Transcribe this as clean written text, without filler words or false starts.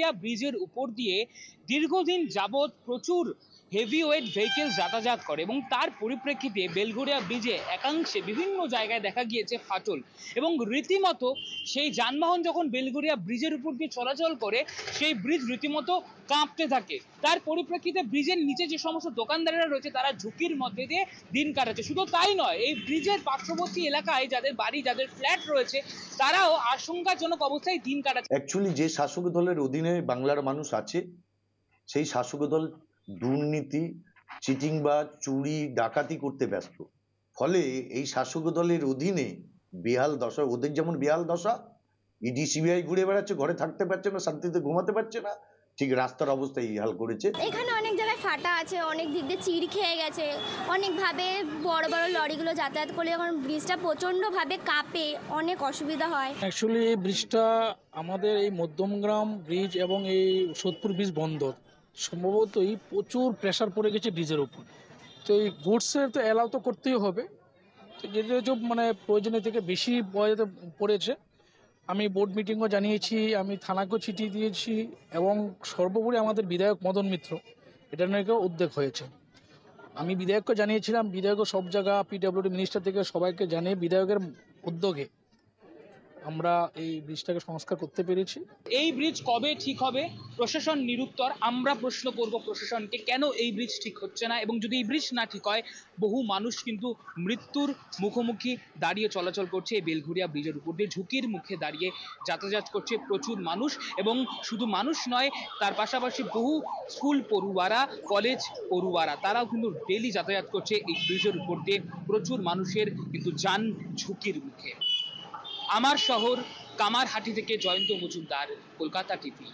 বেলঘরিয়া ব্রিজের উপর দিয়ে দীর্ঘদিন যাবৎ প্রচুর হেভিওয়েট ভেহিকেলস যাতায়াত করে এবং তার পরিপ্রেক্ষিতে বেলঘরিয়া ব্রিজে একাংশে বিভিন্ন জায়গায় দেখা গিয়েছে ফাটল এবং রীতিমতো সেই যানবাহন যখন বেলঘরিয়া ব্রিজের উপর দিয়ে চলাচল করে সেই ব্রিজ রীতিমতো কাঁপতে থাকে। তার পরিপ্রেক্ষিতে ব্রিজের নিচে যে সমস্ত দোকানদারেরা রয়েছে তারা ঝুঁকির মধ্যে দিয়ে দিন কাটাচ্ছে। শুধু তাই নয়, এই ব্রিজের পার্শ্ববর্তী এলাকায় যাদের বাড়ি, যাদের ফ্ল্যাট রয়েছে, তারাও আশঙ্কাজনক অবস্থায় দিন কাটাচ্ছে। অ্যাকচুয়ালি যে শাসক দলের অধীনে বাংলার মানুষ আছে, সেই শাসক দল দুর্নীতি, চিটিং বা চুরি ডাকাতি করতে ব্যস্ত। ফলে এই শাসক দলের অধীনে বেহাল দশা, ওদের যেমন বেহাল দশা, ইডি সিবিআই ঘুরে বেড়াচ্ছে, ঘরে থাকতে পারছে না, শান্তিতে ঘুমাতে পারছে না, ঠিক রাস্তার অবস্থা এই হাল করেছে। এখানে অনেক জায়গায় ফাটা আছে, অনেক দিক দিয়ে চিড় খেয়ে গেছে, অনেকভাবে বড় বড় লরিগুলো যাতায়াত করলে এখন ব্রিজটা প্রচণ্ডভাবে কাঁপে, অনেক অসুবিধা হয়। অ্যাকচুয়ালি এই ব্রিজটা আমাদের এই মধ্যমগ্রাম ব্রিজ এবং এই সোদপুর ব্রিজ বন্দর সম্ভবতই প্রচুর প্রেশার পড়ে গেছে ব্রিজের উপর। তো এই গুডসের তো অ্যালাউ তো করতেই হবে, তো যেটা মানে প্রয়োজনের থেকে বেশি পড়েছে। আমি বোর্ড মিটিংও জানিয়েছি, আমি থানাকেও চিঠি দিয়েছি এবং সর্বোপরি আমাদের বিধায়ক মদন মিত্র এটা নিয়ে উদ্যোগ হয়েছে। আমি বিধায়ককে জানিয়েছিলাম, বিধায়কও সব জায়গা পিডব্লিউডি মিনিস্টার থেকে সবাইকে জানিয়ে বিধায়কের উদ্যোগে আমরা এই ব্রিজটাকে সংস্কার করতে পেরেছি। এই ব্রিজ কবে ঠিক হবে প্রশাসন নিরুত্তর। আমরা প্রশ্ন করব প্রশাসনকে, কেন এই ব্রিজ ঠিক হচ্ছে না, এবং যদি এই ব্রিজ না ঠিক হয় বহু মানুষ কিন্তু মৃত্যুর মুখোমুখি দাঁড়িয়ে চলাচল করছে। এই বেলঘরিয়া ব্রিজের উপর দিয়ে ঝুঁকির মুখে দাঁড়িয়ে যাতায়াত করছে প্রচুর মানুষ, এবং শুধু মানুষ নয়, তার পাশাপাশি বহু স্কুল পড়ুয়ারা, কলেজ পড়ুয়ারা, তারাও কিন্তু ডেলি যাতায়াত করছে এই ব্রিজের উপর দিয়ে। প্রচুর মানুষের কিন্তু যান ঝুঁকির মুখে। আমার শহর কামারহাটি থেকে জয়ন্ত মজুমদার, কলকাতা টিভি।